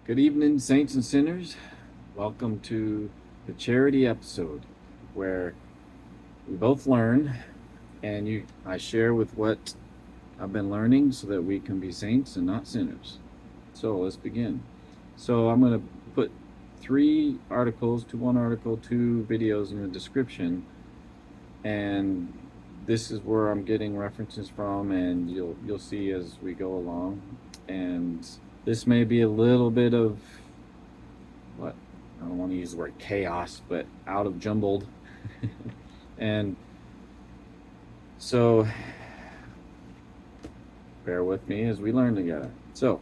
Good evening, saints and sinners. Welcome to the charity episode where we both learn and I share with what I've been learning so that we can be saints and not sinners. So let's begin. So I'm going to put one article, two videos in the description, and this is where I'm getting references from, and you'll see as we go along. And this may be a little bit of what I don't want to use the word chaos, but out of jumbled. And so bear with me as we learn together. So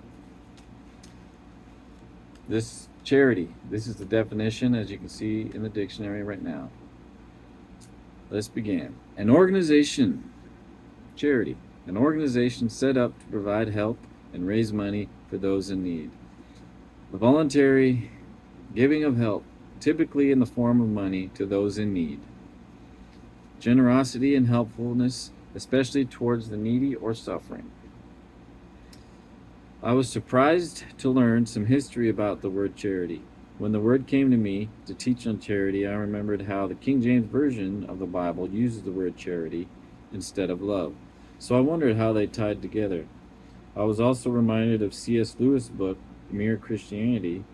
this charity, this is the definition as you can see in the dictionary right now. Let's begin. An organization, charity, an organization set up to provide help and raise money for those in need. The voluntary giving of help, typically in the form of money to those in need. Generosity and helpfulness, especially towards the needy or suffering. I was surprised to learn some history about the word charity. When the word came to me to teach on charity, I remembered how the King James Version of the Bible uses the word charity instead of love. So I wondered how they tied together. I was also reminded of C.S. Lewis' book, Mere Christianity,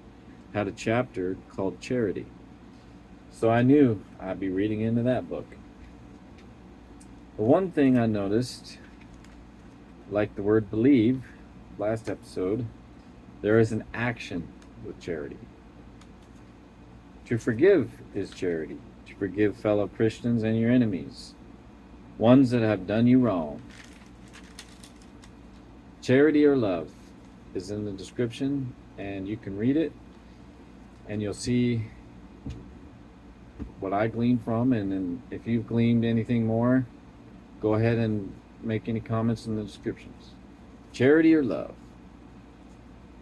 had a chapter called Charity. So I knew I'd be reading into that book. The one thing I noticed, like the word believe, last episode, there is an action with charity. To forgive is charity. To forgive fellow Christians and your enemies, ones that have done you wrong. Charity or love is in the description, and you can read it, and you'll see what I gleaned from, and then if you've gleaned anything more, go ahead and make any comments in the descriptions. Charity or love.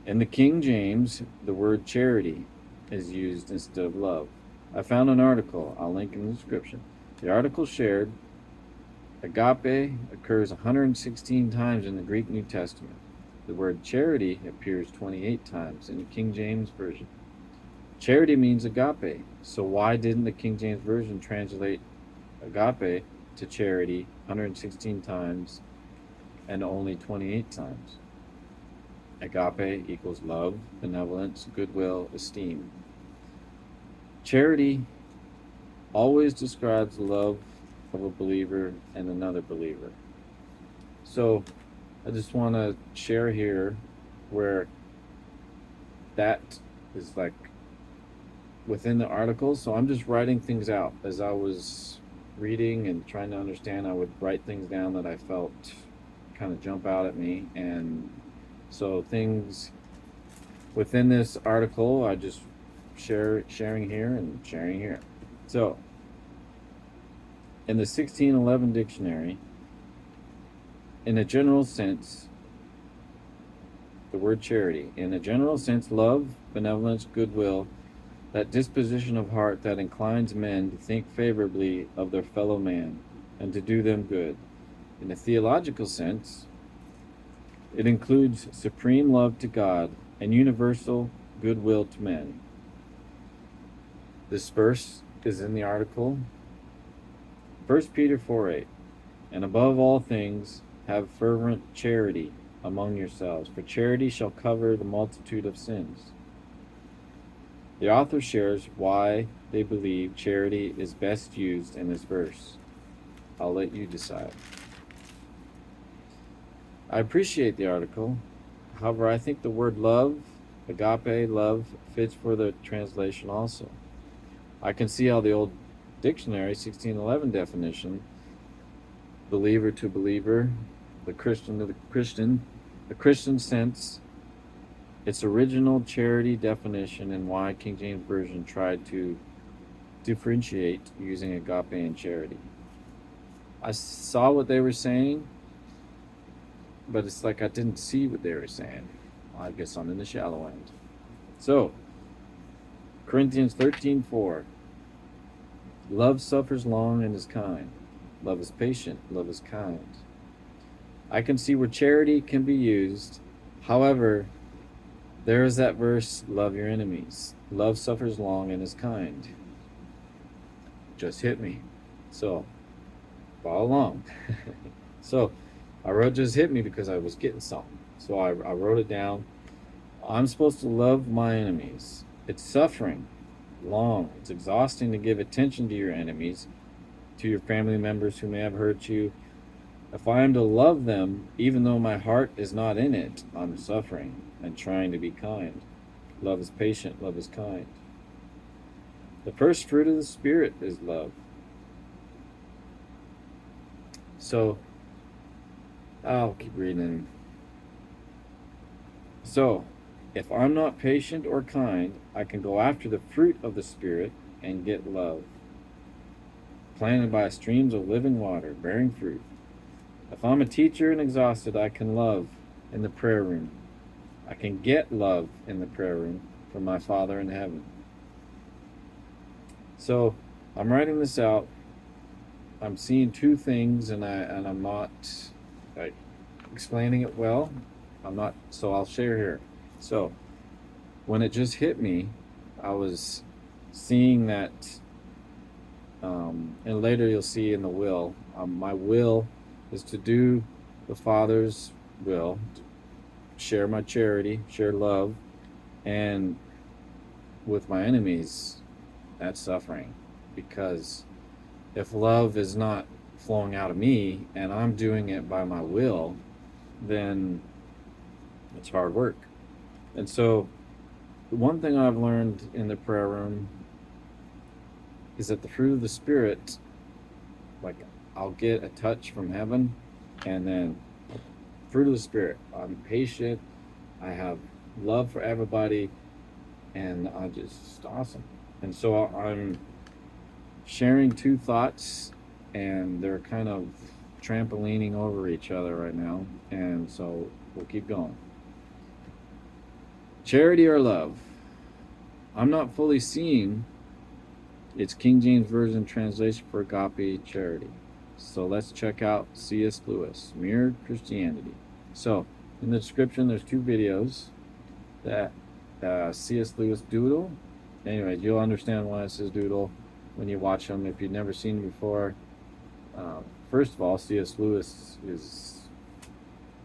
In the King James, the word charity is used instead of love. I found an article, I'll link in the description. The article shared agape occurs 116 times in the Greek New Testament. The word charity appears 28 times in the King James Version. Charity means agape, so why didn't the King James Version translate agape to charity 116 times and only 28 times? Agape equals love, benevolence, goodwill, esteem. Charity always describes the love of a believer and another believer. So I just want to share here where that is like within the article. So I'm just writing things out as I was reading and trying to understand. I would write things down that I felt kind of jump out at me, and so things within this article I just sharing here and sharing here. So in the 1611 dictionary, in a general sense, the word charity, in a general sense, love, benevolence, goodwill, that disposition of heart that inclines men to think favorably of their fellow man and to do them good. In a theological sense, it includes supreme love to God and universal goodwill to men. This verse is in the article, 1 Peter 4:8. And above all things, have fervent charity among yourselves, for charity shall cover the multitude of sins. The author shares why they believe charity is best used in this verse. I'll let you decide. I appreciate the article. However, I think the word love, agape, love, fits for the translation also. I can see how the old dictionary, 1611 definition, believer to believer, the Christian to the Christian sense, its original charity definition, and why King James Version tried to differentiate using agape and charity. I saw what they were saying, but it's like I didn't see what they were saying. Well, I guess I'm in the shallow end. So, Corinthians 13:4. Love suffers long and is kind. Love is patient. Love is kind. I can see where charity can be used. However, There is that verse, love your enemies. Love suffers long and is kind. Just hit me. So, follow along. So, I wrote just hit me because I was getting something. So, I wrote it down. I'm supposed to love my enemies. It's suffering, long. It's exhausting to give attention to your enemies, to your family members who may have hurt you. If I am to love them, even though my heart is not in it, I'm suffering and trying to be kind. Love is patient, love is kind. The first fruit of the Spirit is love. So, I'll keep reading. So, if I'm not patient or kind, I can go after the fruit of the Spirit and get love. Planted by streams of living water, bearing fruit. If I'm a teacher and exhausted, I can love in the prayer room. I can get love in the prayer room from my Father in heaven. So, I'm writing this out. I'm seeing two things, and I'm not explaining it well. So I'll share here. So, when it just hit me, I was seeing that, and later you'll see in the will, my will is to do the Father's will, share my charity, share love, and with my enemies, that's suffering. Because if love is not flowing out of me and I'm doing it by my will, then it's hard work. And so, one thing I've learned in the prayer room is that the fruit of the Spirit, like, I'll get a touch from heaven, and then fruit of the Spirit. I'm patient, I have love for everybody, and I'm just awesome. And so I'm sharing two thoughts, and they're kind of trampolining over each other right now, and so we'll keep going. Charity or love? I'm not fully seeing. It's King James Version translation for agape charity. So let's check out C.S. Lewis, Mere Christianity. So in the description, there's two videos that C.S. Lewis doodle. Anyways, you'll understand why it says doodle when you watch them if you've never seen them before. First of all, C.S. Lewis is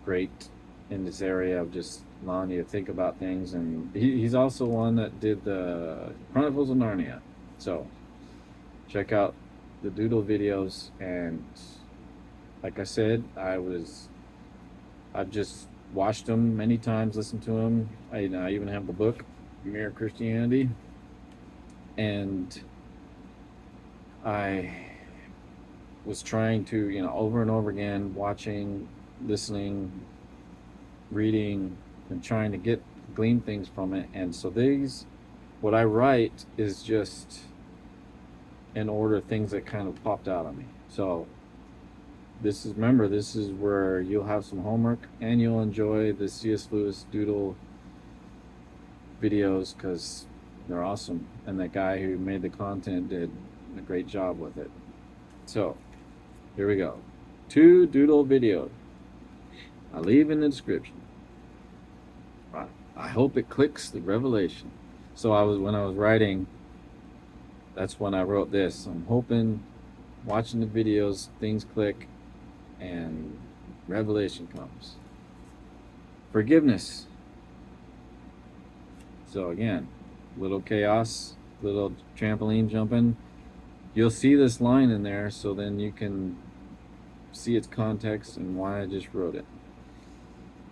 great in this area of just allowing you to think about things, and he's also one that did the Chronicles of Narnia. So check out the doodle videos, and like I said, I've just watched them many times, listened to them. I even have the book Mere Christianity, and I was trying to, over and over again, watching, listening, reading, and trying to glean things from it. And so what I write is just in order of things that kind of popped out on me. So this is where you'll have some homework and you'll enjoy the C.S. Lewis doodle videos because they're awesome, and that guy who made the content did a great job with it. So here we go. 2 doodle videos. I'll leave in the description. I hope it clicks the revelation. So when I was writing, that's when I wrote this. I'm hoping, watching the videos, things click and revelation comes. Forgiveness. So again, little chaos, little trampoline jumping. You'll see this line in there, so then you can see its context and why I just wrote it.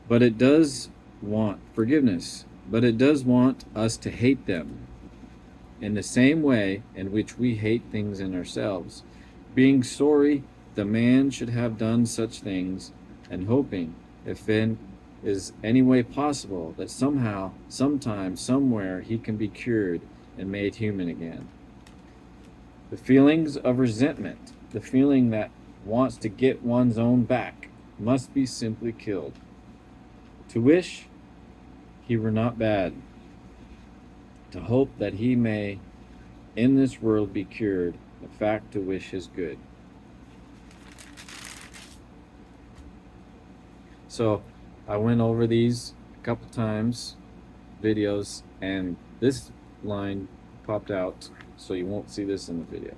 But it does want forgiveness, but it does want us to hate them in the same way in which we hate things in ourselves, being sorry the man should have done such things, and hoping, if in is any way possible, that somehow, sometime, somewhere he can be cured and made human again. The feelings of resentment, the feeling that wants to get one's own back, must be simply killed. To wish he were not bad, to hope that he may in this world be cured, the fact to wish his good. So I went over these a couple times, videos, and this line popped out, so you won't see this in the video.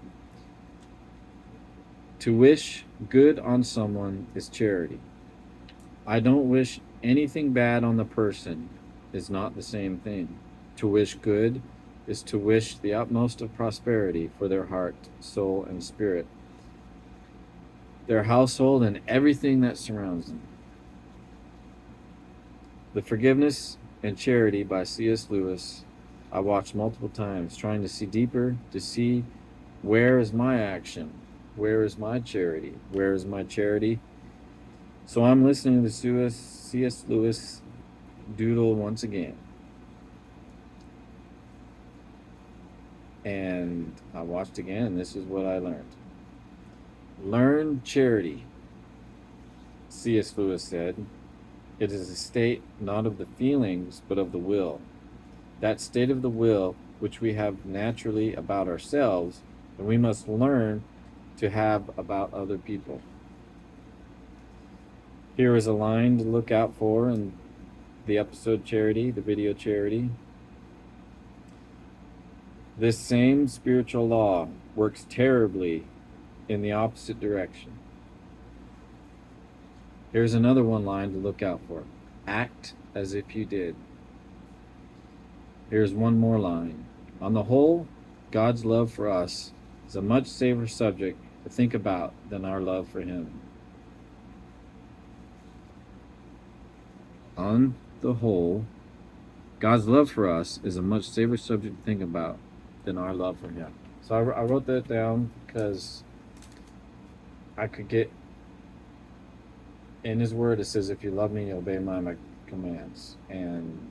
To wish good on someone is charity. I don't wish anything bad on the person is not the same thing. To wish good is to wish the utmost of prosperity for their heart, soul, and spirit, their household, and everything that surrounds them. The Forgiveness and Charity by C.S. Lewis I watched multiple times, trying to see deeper, to see where is my action, where is my charity, where is my charity. So I'm listening to C.S. Lewis doodle once again. And I watched again, and this is what I learned. Learn charity, C.S. Lewis said. It is a state not of the feelings, but of the will. That state of the will which we have naturally about ourselves, and we must learn to have about other people. Here is a line to look out for in the episode Charity, the video Charity. This same spiritual law works terribly in the opposite direction. Here's another one line to look out for. Act as if you did. Here's one more line. On the whole, God's love for us is a much safer subject to think about than our love for Him. On the whole, God's love for us is a much safer subject to think about than our love for Him. So I wrote that down because I could get in His Word. It says, if you love me, you obey my commands. And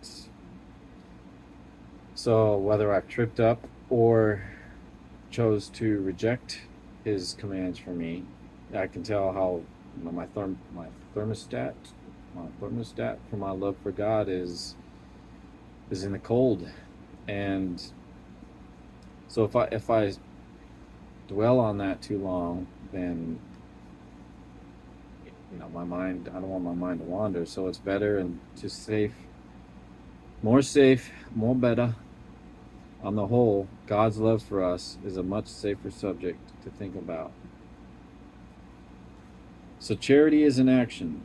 so whether I've tripped up or chose to reject His commands for me, I can tell how my thermostat for my love for God is in the cold. And so if I dwell on that too long, then my mind, I don't want my mind to wander. So it's better and just safe, more better. On the whole, God's love for us is a much safer subject to think about. So charity is an action,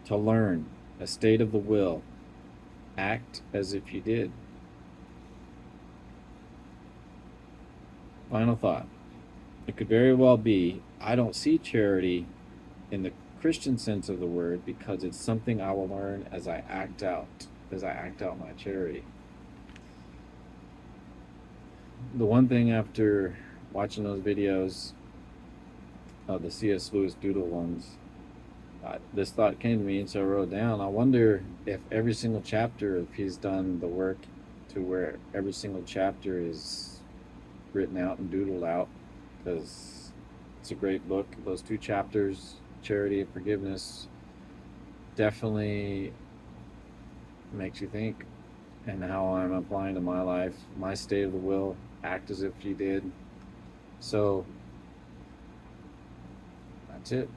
to learn, a state of the will. Act as if you did. Final thought. It could very well be, I don't see charity in the Christian sense of the word because it's something I will learn as I act out my charity. The one thing after watching those videos, the C.S. Lewis doodle ones, this thought came to me, and so I wrote down, I wonder if every single chapter, if he's done the work to where every single chapter is written out and doodled out, because it's a great book. Those two chapters, Charity and Forgiveness, definitely makes you think, and how I'm applying to my life, my state of the will, act as if you did. So that's it.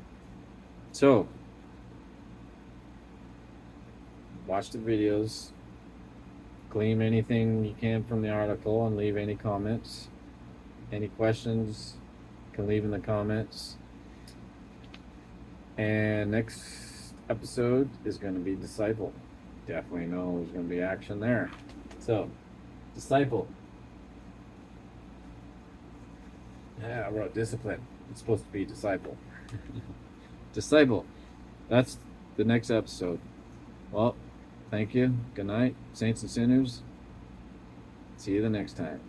So watch the videos, glean anything you can from the article, and leave any comments. Any questions you can leave in the comments. And next episode is going to be Disciple. Definitely know there's going to be action there. So, Disciple. Yeah, I wrote Discipline. It's supposed to be Disciple. Disciple. That's the next episode. Well, thank you. Good night, saints and sinners. See you the next time.